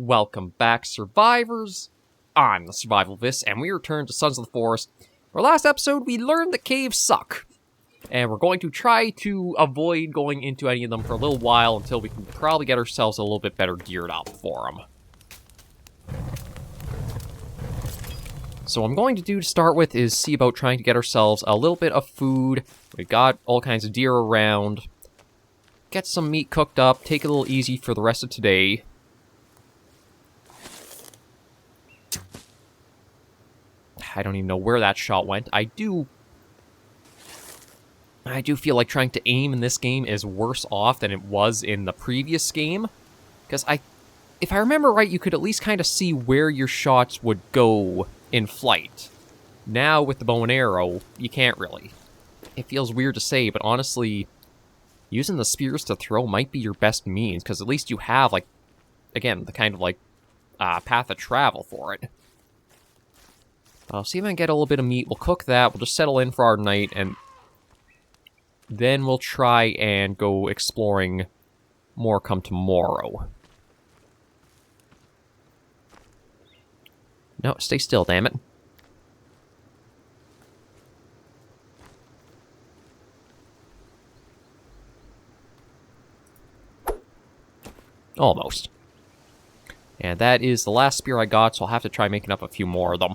Welcome back, survivors. I'm the SurvivalVis, and we return to Sons of the Forest. Our last episode, we learned that caves suck. And we're going to try to avoid going into any of them for a little while until we can probably get ourselves a little bit better geared up for them. So what I'm going to do to start with is see about trying to get ourselves a little bit of food. We've got all kinds of deer around. Get some meat cooked up, take it a little easy for the rest of today. I don't even know where that shot went. I do feel like trying to aim in this game is worse off than it was in the previous game. Because if I remember right, you could at least kind of see where your shots would go in flight. Now, with the bow and arrow, you can't really. It feels weird to say, but honestly, using the spears to throw might be your best means, because at least you have, like, again, the kind of, like, path of travel for it. I'll see if I can get a little bit of meat. We'll cook that. We'll just settle in for our night, and then we'll try and go exploring more come tomorrow. No, stay still, damn it. Almost. And that is the last spear I got, so I'll have to try making up a few more of them.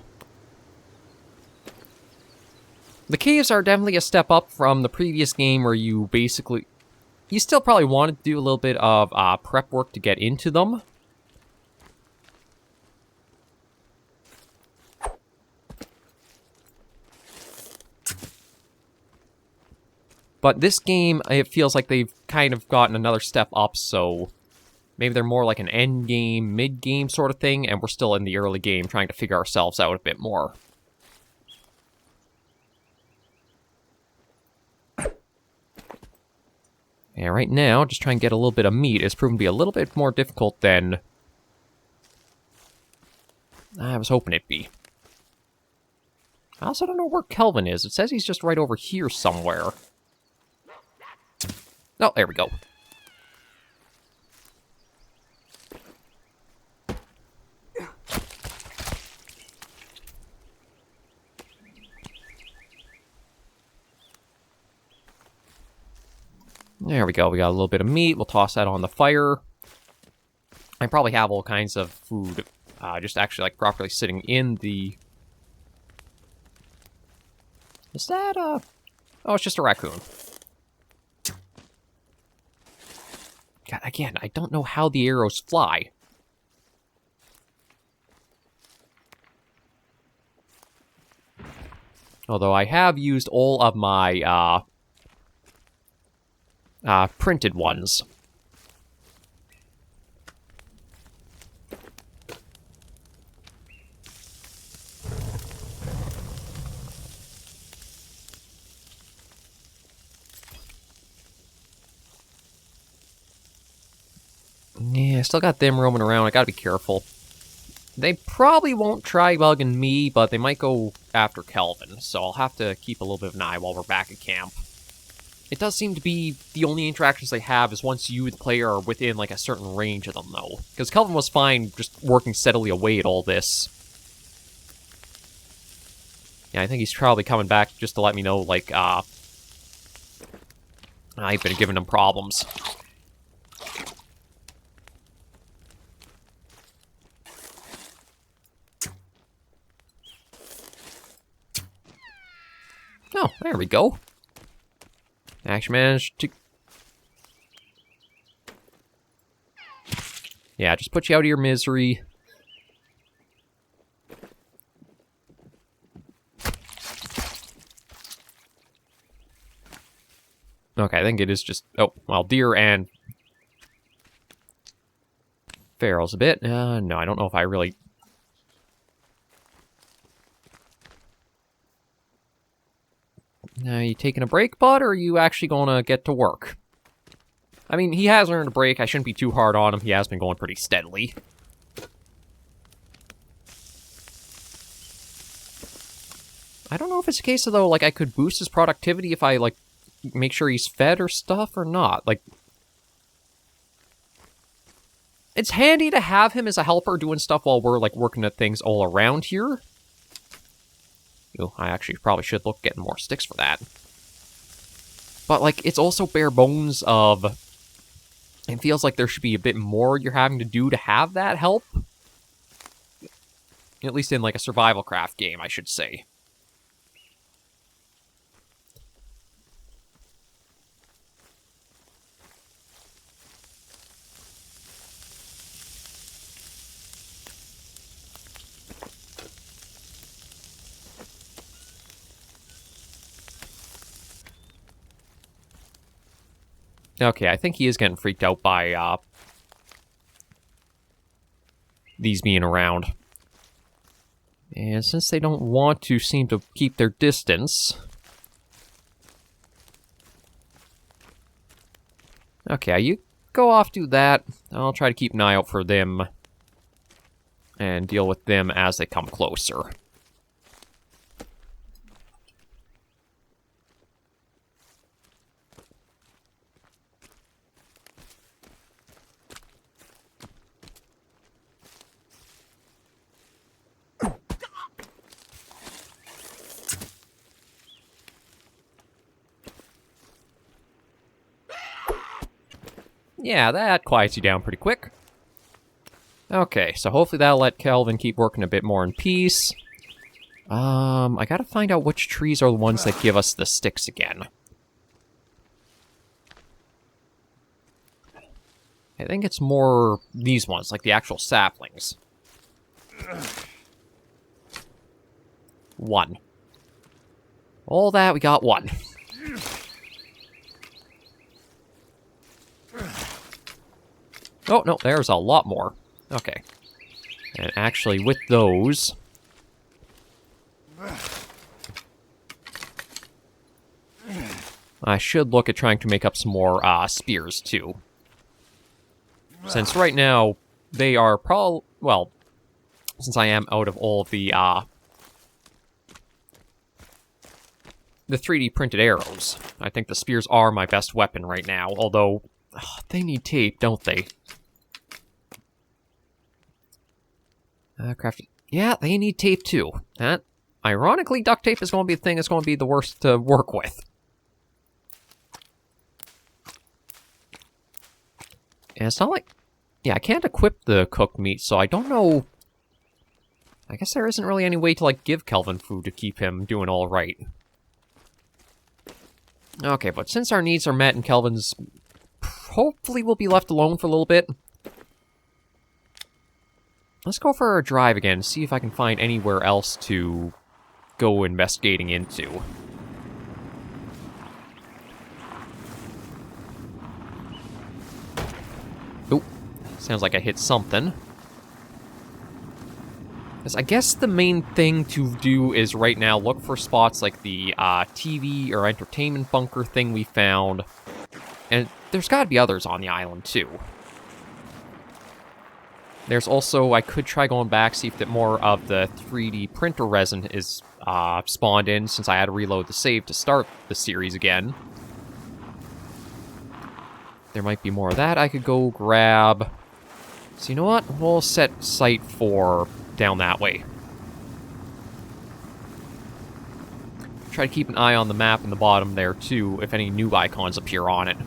The caves are definitely a step up from the previous game where you basically... You still probably wanted to do a little bit of prep work to get into them. But this game, it feels like they've kind of gotten another step up, so... Maybe they're more like an end game, mid game sort of thing, and we're still in the early game trying to figure ourselves out a bit more. And right now, just trying to get a little bit of meat is proven to be a little bit more difficult than I was hoping it'd be. I also don't know where Kelvin is. It says he's just right over here somewhere. Oh, there we go. There we go, we got a little bit of meat, we'll toss that on the fire. I probably have all kinds of food, just actually like properly sitting in the... Is that oh, it's just a raccoon. God, again, I don't know how the arrows fly. Although I have used all of my, printed ones. Yeah, I still got them roaming around. I gotta be careful. They probably won't try bugging me, but they might go after Kelvin, so I'll have to keep a little bit of an eye while we're back at camp. It does seem to be the only interactions they have is once you, the player, are within, like, a certain range of them, though. Because Kelvin was fine just working steadily away at all this. Yeah, I think he's probably coming back just to let me know, like, I've been giving him problems. Oh, there we go. Actually managed to... Yeah, just put you out of your misery. Okay, I think it is just... Oh, well, deer and... ferals a bit. No, I don't know if I really... Are you taking a break, bud, or are you actually going to get to work? I mean, he has earned a break. I shouldn't be too hard on him. He has been going pretty steadily. I don't know if it's a case of, though, like, I could boost his productivity if I, like, make sure he's fed or stuff or not. Like, It's handy to have him as a helper doing stuff while we're, like, working at things all around here. Ooh, I actually probably should look at getting more sticks for that. But, like, it's also bare bones of... It feels like there should be a bit more you're having to do to have that help. At least in, like, a survival craft game, I should say. Okay, I think he is getting freaked out by, these being around. And since they don't want to seem to keep their distance... Okay, you go off, do that. I'll try to keep an eye out for them. And deal with them as they come closer. Yeah, that quiets you down pretty quick. Okay, so hopefully that'll let Kelvin keep working a bit more in peace. I gotta find out which trees are the ones that give us the sticks again. I think it's more these ones, like the actual saplings. 1. All that, we got 1. Oh, no, there's a lot more. Okay. And actually, with those... I should look at trying to make up some more spears, too. Since right now, they are probably... Well, since I am out of all of the 3D printed arrows, I think the spears are my best weapon right now, although... they need tape, don't they? Crafted. Yeah, they need tape too. That, ironically, duct tape is going to be the thing that's going to be the worst to work with. And it's not like... Yeah, I can't equip the cooked meat, so I don't know... I guess there isn't really any way to, like, give Kelvin food to keep him doing all right. Okay, but since our needs are met and Kelvin's... hopefully will be left alone for a little bit... Let's go for a drive again, see if I can find anywhere else to go investigating into. Oop, sounds like I hit something. Because I guess the main thing to do is right now look for spots like the TV or entertainment bunker thing we found. And there's got to be others on the island too. There's also, I could try going back, see if that more of the 3D printer resin is spawned in, since I had to reload the save to start the series again. There might be more of that I could go grab. So you know what? We'll set sight for down that way. Try to keep an eye on the map in the bottom there, too, if any new icons appear on it.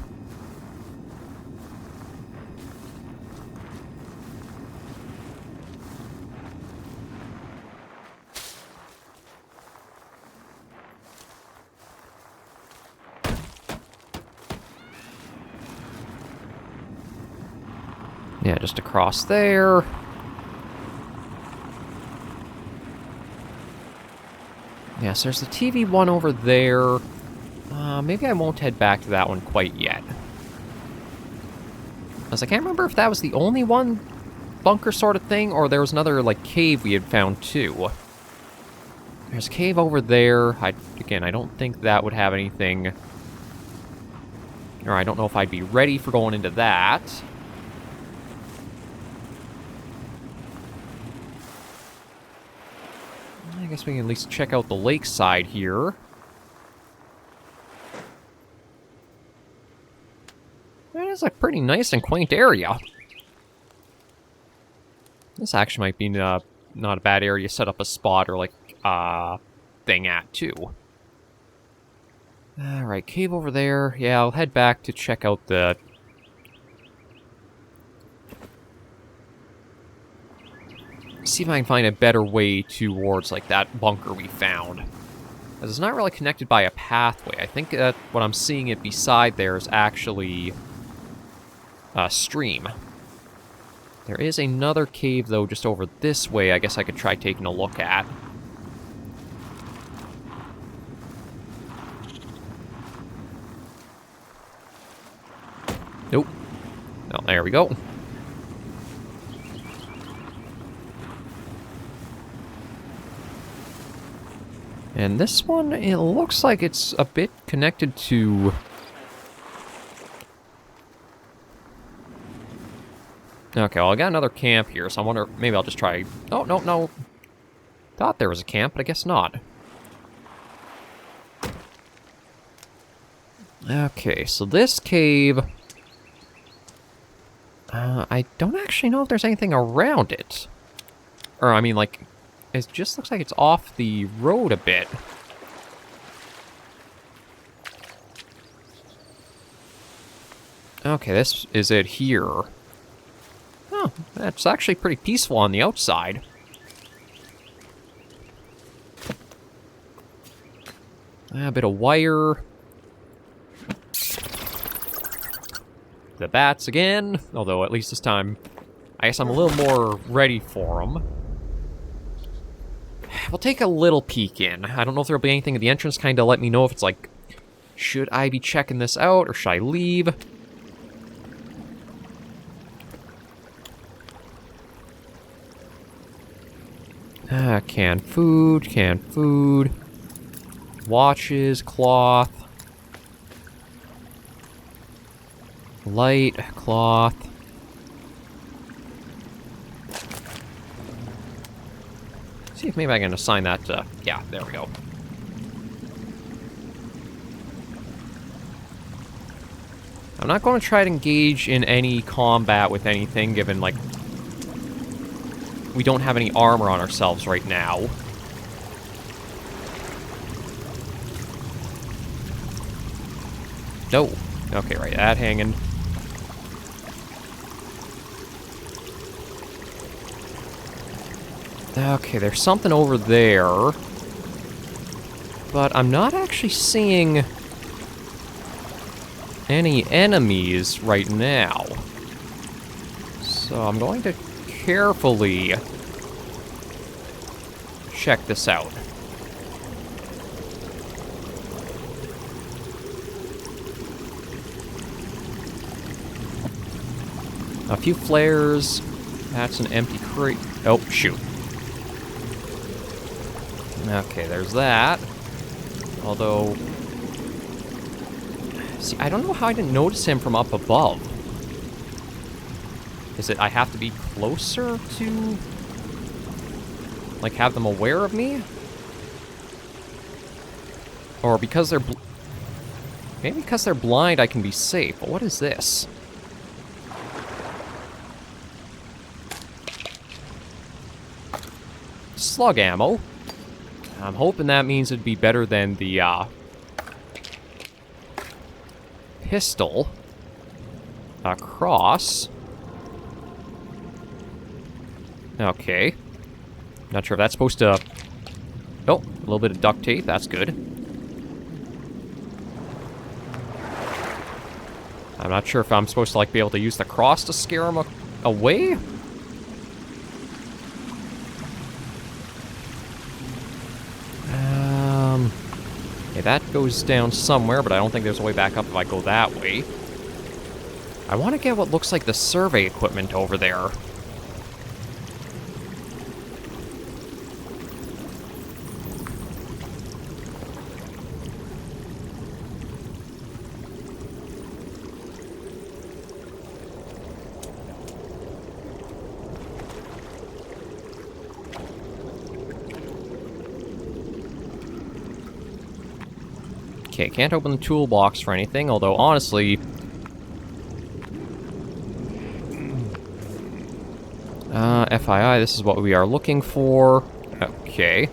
Yeah, just across there. Yes, there's the TV one over there. Maybe I won't head back to that one quite yet. As I can't remember if that was the only one bunker sort of thing, or there was another, like, cave we had found, too. There's a cave over there. Again, I don't think that would have anything... Or I don't know if I'd be ready for going into that. I guess we can at least check out the lakeside here. That is a pretty nice and quaint area. This actually might be not a bad area to set up a spot or, like, thing at, too. Alright, cave over there. Yeah, I'll head back to check out the... See if I can find a better way towards, like, that bunker we found. Because it's not really connected by a pathway. I think that what I'm seeing it beside there is actually a stream. There is another cave, though, just over this way I guess I could try taking a look at. Nope. Oh, there we go. And this one, it looks like it's a bit connected to... Okay, well, I got another camp here, so I wonder... Maybe I'll just try... Oh, no. Thought there was a camp, but I guess not. Okay, so this cave... I don't actually know if there's anything around it. Or, I mean, like... It just looks like it's off the road a bit. Okay, this is it here. Oh, that's actually pretty peaceful on the outside. A bit of wire. The bats again. Although, at least this time, I guess I'm a little more ready for them. We'll take a little peek in. I don't know if there'll be anything at the entrance, kind of let me know if it's like, should I be checking this out, or should I leave? Canned food. Watches, cloth. Light, cloth. See if maybe I can assign that to... Yeah, there we go. I'm not going to try to engage in any combat with anything, given, like... We don't have any armor on ourselves right now. No. Okay, right, that hanging. Okay, there's something over there. But I'm not actually seeing any enemies right now. So I'm going to carefully check this out. A few flares. That's an empty crate. Oh, shoot. Okay, there's that. Although... See, I don't know how I didn't notice him from up above. Is it I have to be closer to... Like, have them aware of me? Or because they're... Maybe because they're blind I can be safe. But what is this? Slug ammo. I'm hoping that means it'd be better than the, pistol. A cross. Okay. Not sure if that's supposed to... Oh, a little bit of duct tape. That's good. I'm not sure if I'm supposed to, like, be able to use the cross to scare him away? Okay, that goes down somewhere, but I don't think there's a way back up if I go that way. I want to get what looks like the survey equipment over there. Okay, can't open the toolbox for anything, although honestly... FYI, this is what we are looking for. Okay.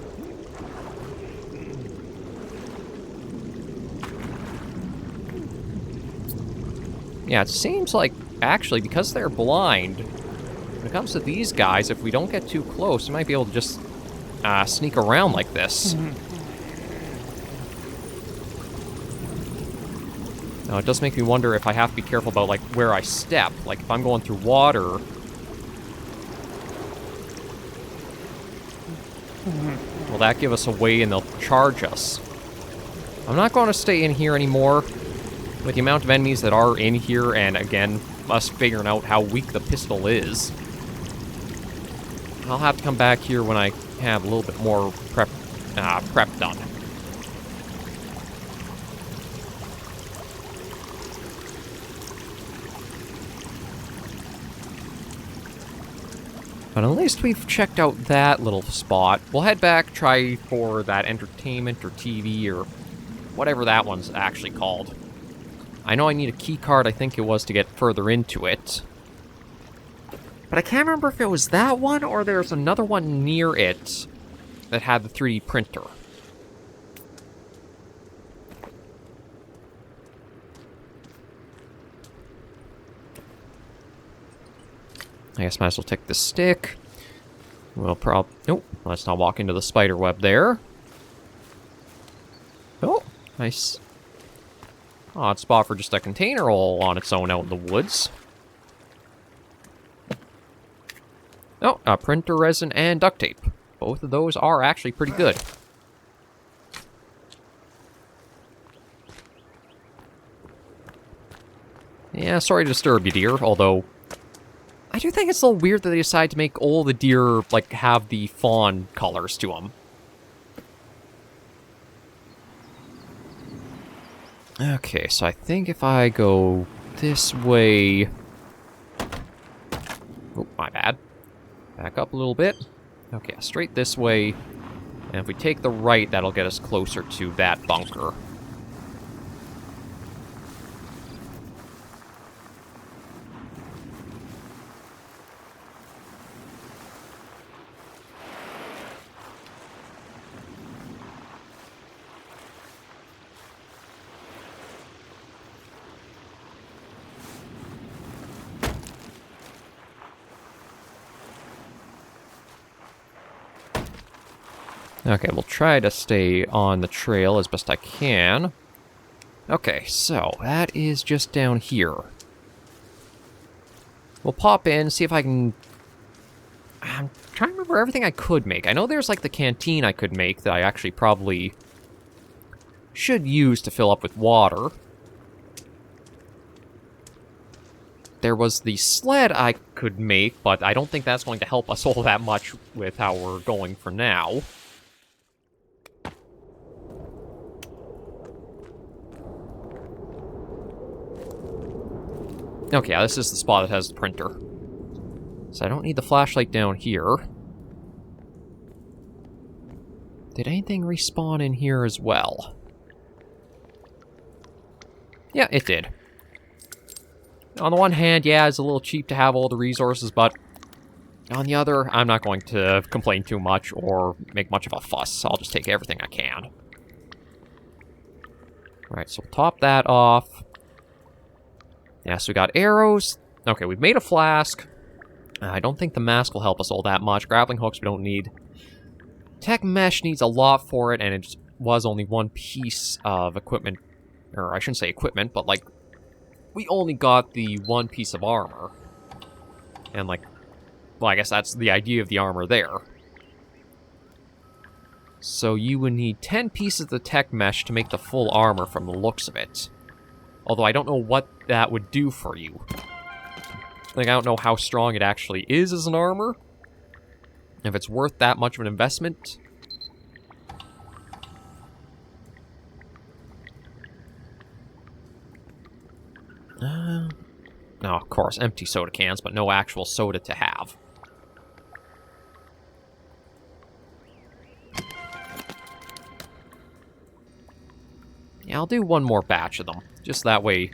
Yeah, it seems like, actually, because they're blind, when it comes to these guys, if we don't get too close, we might be able to just sneak around like this. Now, it does make me wonder if I have to be careful about, like, where I step. Like, if I'm going through water... will that give us away and they'll charge us? I'm not going to stay in here anymore. With the amount of enemies that are in here, and again, us figuring out how weak the pistol is. I'll have to come back here when I have a little bit more prep done. But at least we've checked out that little spot. We'll head back, try for that entertainment or TV or whatever that one's actually called. I know I need a key card, I think it was, to get further into it. But I can't remember if it was that one or there's another one near it that had the 3D printer. I guess I might as well take the stick. We'll nope, let's not walk into the spider web there. Oh, nice. Odd spot for just a container all on its own out in the woods. Oh, printer resin and duct tape. Both of those are actually pretty good. Yeah, sorry to disturb you, deer, although... I do think it's a little weird that they decide to make all the deer, like, have the fawn colors to them. Okay, so I think if I go this way... Oh, my bad. Back up a little bit. Okay, straight this way. And if we take the right, that'll get us closer to that bunker. Okay, we'll try to stay on the trail as best I can. Okay, so that is just down here. We'll pop in, see if I can... I'm trying to remember everything I could make. I know there's like the canteen I could make that I actually probably should use to fill up with water. There was the sled I could make, but I don't think that's going to help us all that much with how we're going for now. Okay, this is the spot that has the printer. So I don't need the flashlight down here. Did anything respawn in here as well? Yeah, it did. On the one hand, yeah, it's a little cheap to have all the resources, but on the other, I'm not going to complain too much or make much of a fuss. I'll just take everything I can. Alright, so we'll top that off. Yeah, so we got arrows. Okay, we've made a flask. I don't think the mask will help us all that much. Grappling hooks we don't need. Tech mesh needs a lot for it, and it was only one piece of equipment. Or I shouldn't say equipment, but like, we only got the one piece of armor. And like, well, I guess that's the idea of the armor there. So you would need 10 pieces of the tech mesh to make the full armor from the looks of it. Although I don't know what that would do for you. Like, I don't know how strong it actually is as an armor. If it's worth that much of an investment. No, of course, empty soda cans, but no actual soda to have. Yeah, I'll do one more batch of them. Just that way,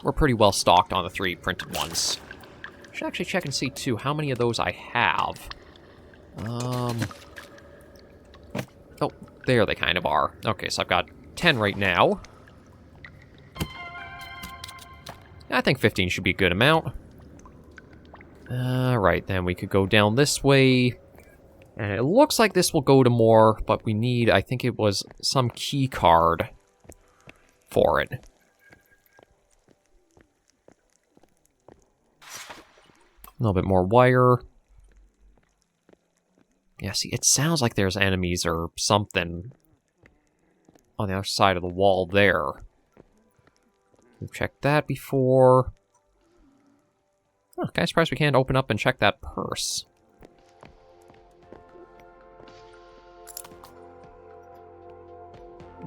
we're pretty well stocked on the 3 printed ones. Should actually check and see, too, how many of those I have. Oh, there they kind of are. Okay, so I've got 10 right now. I think 15 should be a good amount. Alright, then we could go down this way. And it looks like this will go to more, but we need, I think it was some key card for it. A little bit more wire. Yeah, see, it sounds like there's enemies or something on the other side of the wall there. We've checked that before. Oh, kind of surprised we can't open up and check that purse.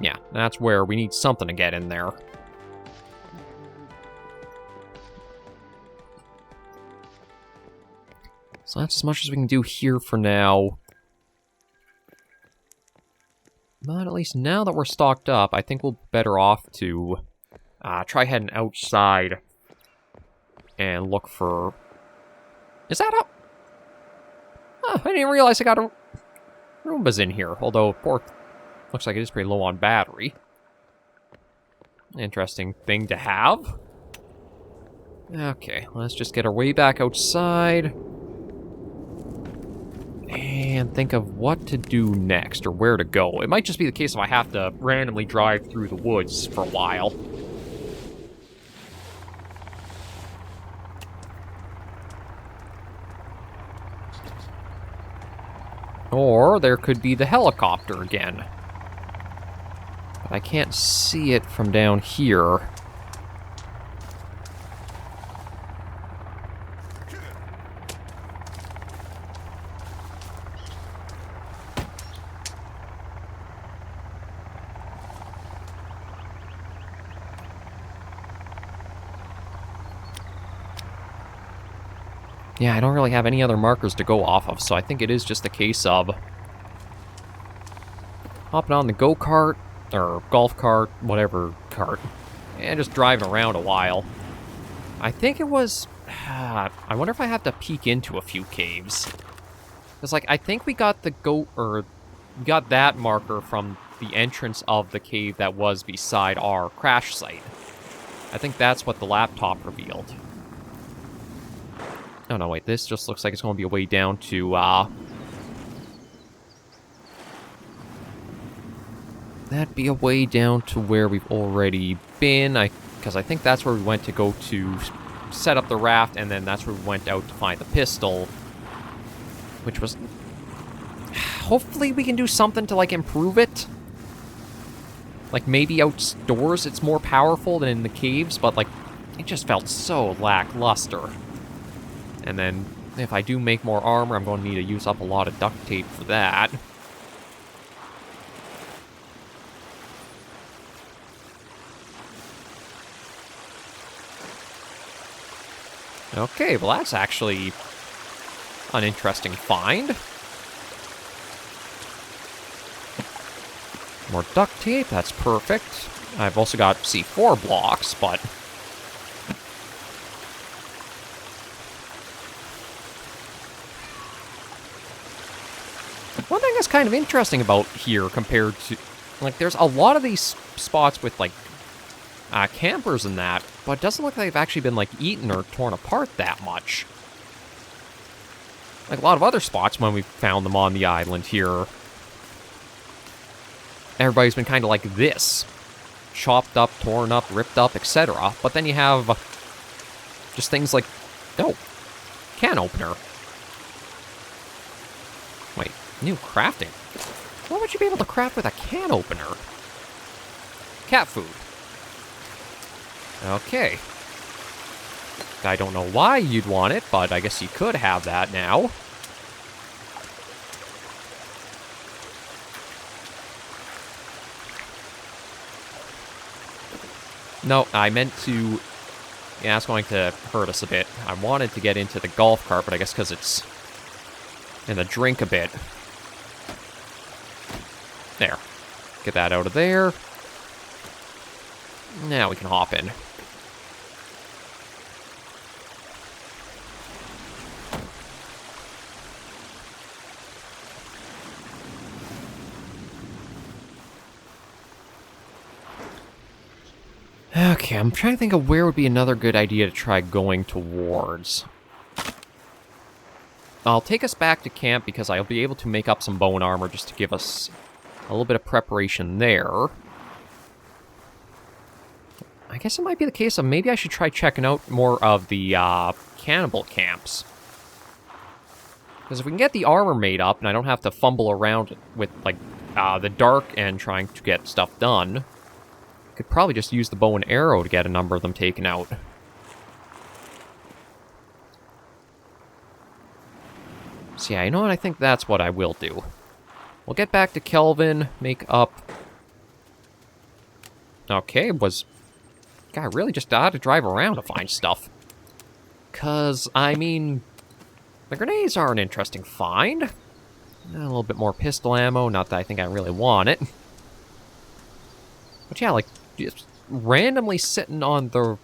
Yeah, that's where we need something to get in there. So that's as much as we can do here for now. But at least now that we're stocked up, I think we'll be better off to try heading outside and look for... Is that up? Oh, I didn't realize I got a Roombas in here, although poor looks like it is pretty low on battery. Interesting thing to have. Okay, let's just get our way back outside. And think of what to do next, or where to go. It might just be the case if I have to randomly drive through the woods for a while. Or there could be the helicopter again. But I can't see it from down here. Yeah, I don't really have any other markers to go off of, so I think it is just a case of hopping on the go-kart, or golf cart, whatever cart, and just driving around a while. I think it was... I wonder if I have to peek into a few caves. Because, like, I think we got the we got that marker from the entrance of the cave that was beside our crash site. I think that's what the laptop revealed. Oh, no, wait, this just looks like it's going to be a way down to, that'd be a way down to where we've already been, because I think that's where we went to go to set up the raft, and then that's where we went out to find the pistol, which was... Hopefully we can do something to, like, improve it. Like, maybe outdoors it's more powerful than in the caves, but, like, it just felt so lackluster. And then, if I do make more armor, I'm going to need to use up a lot of duct tape for that. Okay, well that's actually an interesting find. More duct tape, that's perfect. I've also got C4 blocks, but... One thing that's kind of interesting about here compared to... Like, there's a lot of these spots with, like, campers and that, but it doesn't look like they've actually been, like, eaten or torn apart that much. Like a lot of other spots when we found them on the island here, everybody's been kind of like this. Chopped up, torn up, ripped up, etc. But then you have just things like, oh, can opener. Wait, new crafting. What would you be able to craft with a can opener? Cat food. Okay. I don't know why you'd want it, but I guess you could have that now. No, I meant to... Yeah, that's going to hurt us a bit. I wanted to get into the golf cart, but I guess because it's in the drink a bit. There. Get that out of there. Now we can hop in. Okay, I'm trying to think of where would be another good idea to try going towards. I'll take us back to camp because I'll be able to make up some bone armor just to give us a little bit of preparation there. I guess it might be the case of maybe I should try checking out more of the cannibal camps. Because if we can get the armor made up and I don't have to fumble around with like the dark and trying to get stuff done, I could probably just use the bow and arrow to get a number of them taken out. So yeah, you know what? I think that's what I will do. We'll get back to Kelvin, make up... Okay, God, I really just had to drive around to find stuff. Because, I mean, the grenades are an interesting find. A little bit more pistol ammo, not that I think I really want it. But yeah, like, just randomly sitting on the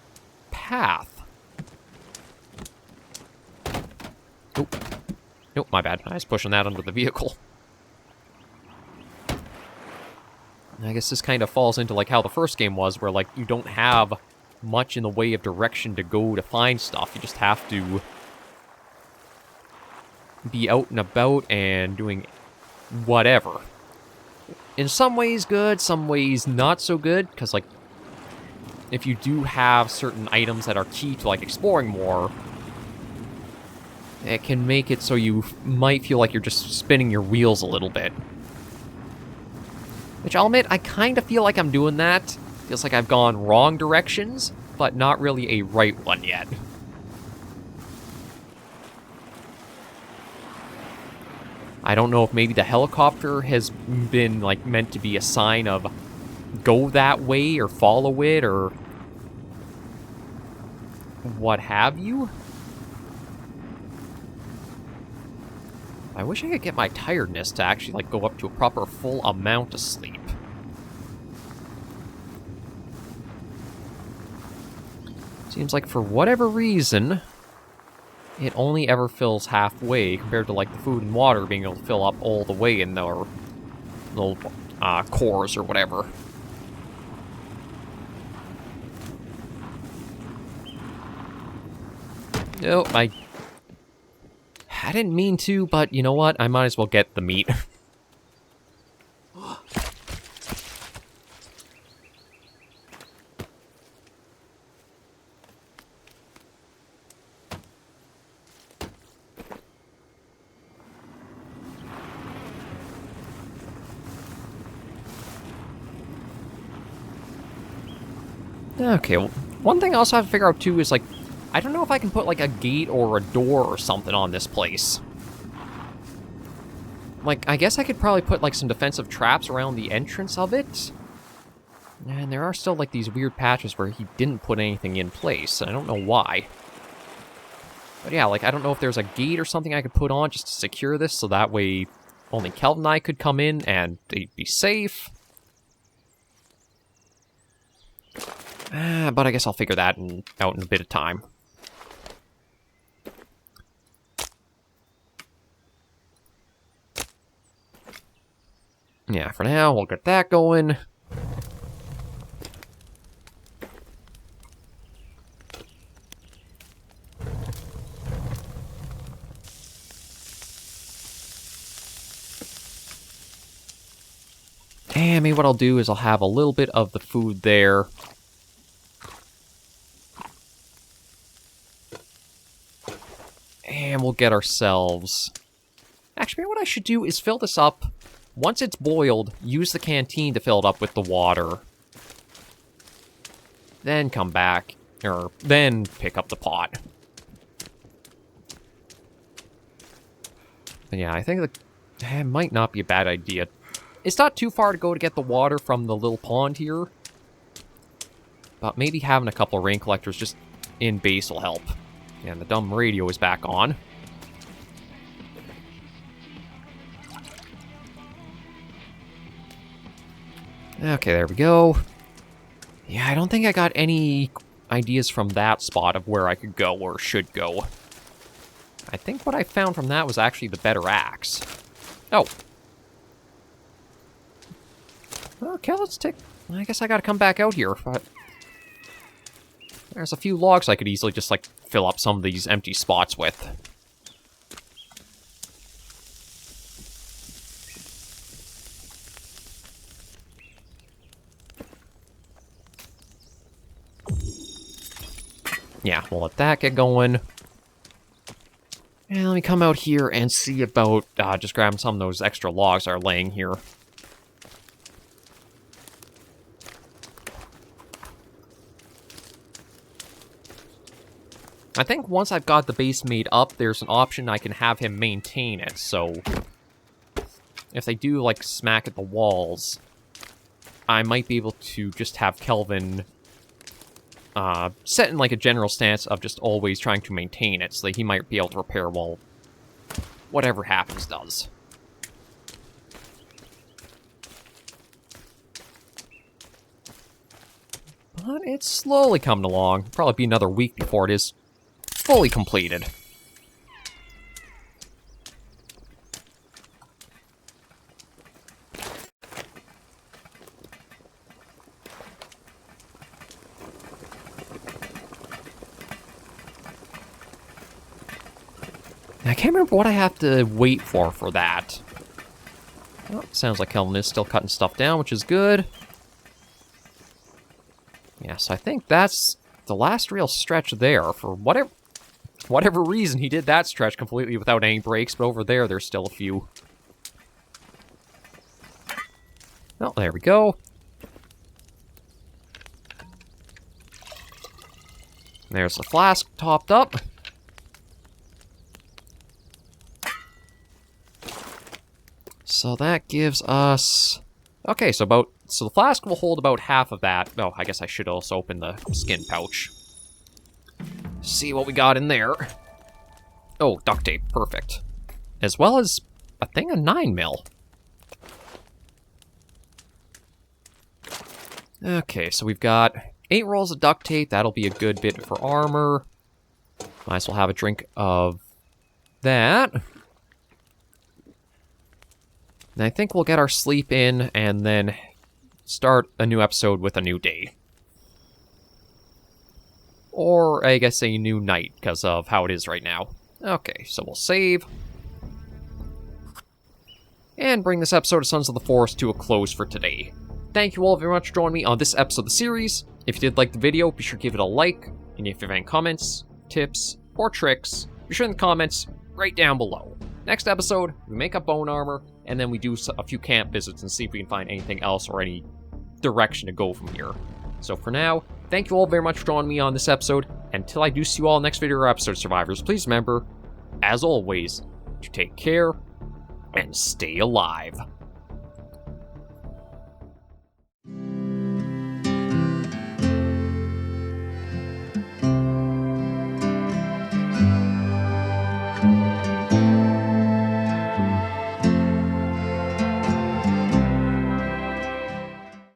path. Oop. Nope, my bad. I was pushing that under the vehicle. I guess this kind of falls into like how the first game was, where like you don't have much in the way of direction to go to find stuff. You just have to be out and about and doing whatever. In some ways good, some ways not so good, because like if you do have certain items that are key to like exploring more, it can make it so you might feel like you're just spinning your wheels a little bit. Which I'll admit, I kind of feel like I'm doing that. Feels like I've gone wrong directions, but not really a right one yet. I don't know if maybe the helicopter has been like meant to be a sign of go that way or follow it or what have you. I wish I could get my tiredness to actually, like, go up to a proper full amount of sleep. Seems like for whatever reason, it only ever fills halfway compared to, like, the food and water being able to fill up all the way in their little cores or whatever. No, I didn't mean to, but you know what? I might as well get the meat. Okay, well, one thing I also have to figure out too is like, I don't know if I can put like a gate or a door or something on this place. Like, I guess I could probably put like some defensive traps around the entrance of it. And there are still like these weird patches where he didn't put anything in place, and I don't know why. But yeah, like, I don't know if there's a gate or something I could put on just to secure this, so that way only Kelvin and I could come in and they'd be safe. But I guess I'll figure that out in a bit of time. Yeah, for now, we'll get that going. And maybe what I'll do is I'll have a little bit of the food there. And we'll get ourselves... Actually, maybe what I should do is fill this up. Once it's boiled, use the canteen to fill it up with the water. Then come back, or then pick up the pot. But yeah, I think that it might not be a bad idea. It's not too far to go to get the water from the little pond here. But maybe having a couple of rain collectors just in base will help. And the dumb radio is back on. Okay, there we go. Yeah, I don't think I got any ideas from that spot of where I could go or should go. I think what I found from that was actually the better axe. Oh. Okay, let's take... I guess I gotta come back out here, but... There's a few logs I could easily just, like, fill up some of these empty spots with. Yeah, we'll let that get going. And let me come out here and see about just grabbing some of those extra logs that are laying here. I think once I've got the base made up, there's an option I can have him maintain it, so if they do, like, smack at the walls, I might be able to just have Kelvin set in, like, a general stance of just always trying to maintain it, so that he might be able to repair while whatever happens does. But it's slowly coming along. Probably be another week before it is fully completed. I can't remember what I have to wait for that. Oh, sounds like Kelvin is still cutting stuff down, which is good. Yeah, so I think that's the last real stretch there. For whatever reason, he did that stretch completely without any breaks, but over there, there's still a few. Oh, there we go. There's the flask topped up. So that gives us... Okay, so the flask will hold about half of that. Oh, I guess I should also open the skin pouch. See what we got in there. Oh, duct tape. Perfect. As well as a thing of 9mm. Okay, so we've got 8 rolls of duct tape. That'll be a good bit for armor. Might as well have a drink of that. And I think we'll get our sleep in and then start a new episode with a new day. Or, I guess, a new night, because of how it is right now. Okay, so we'll save. And bring this episode of Sons of the Forest to a close for today. Thank you all very much for joining me on this episode of the series. If you did like the video, be sure to give it a like. And if you have any comments, tips, or tricks, be sure in the comments right down below. Next episode, we make up bone armor, and then we do a few camp visits and see if we can find anything else or any direction to go from here. So for now, thank you all very much for joining me on this episode. Until I do see you all next video or episode, survivors, please remember, as always, to take care and stay alive.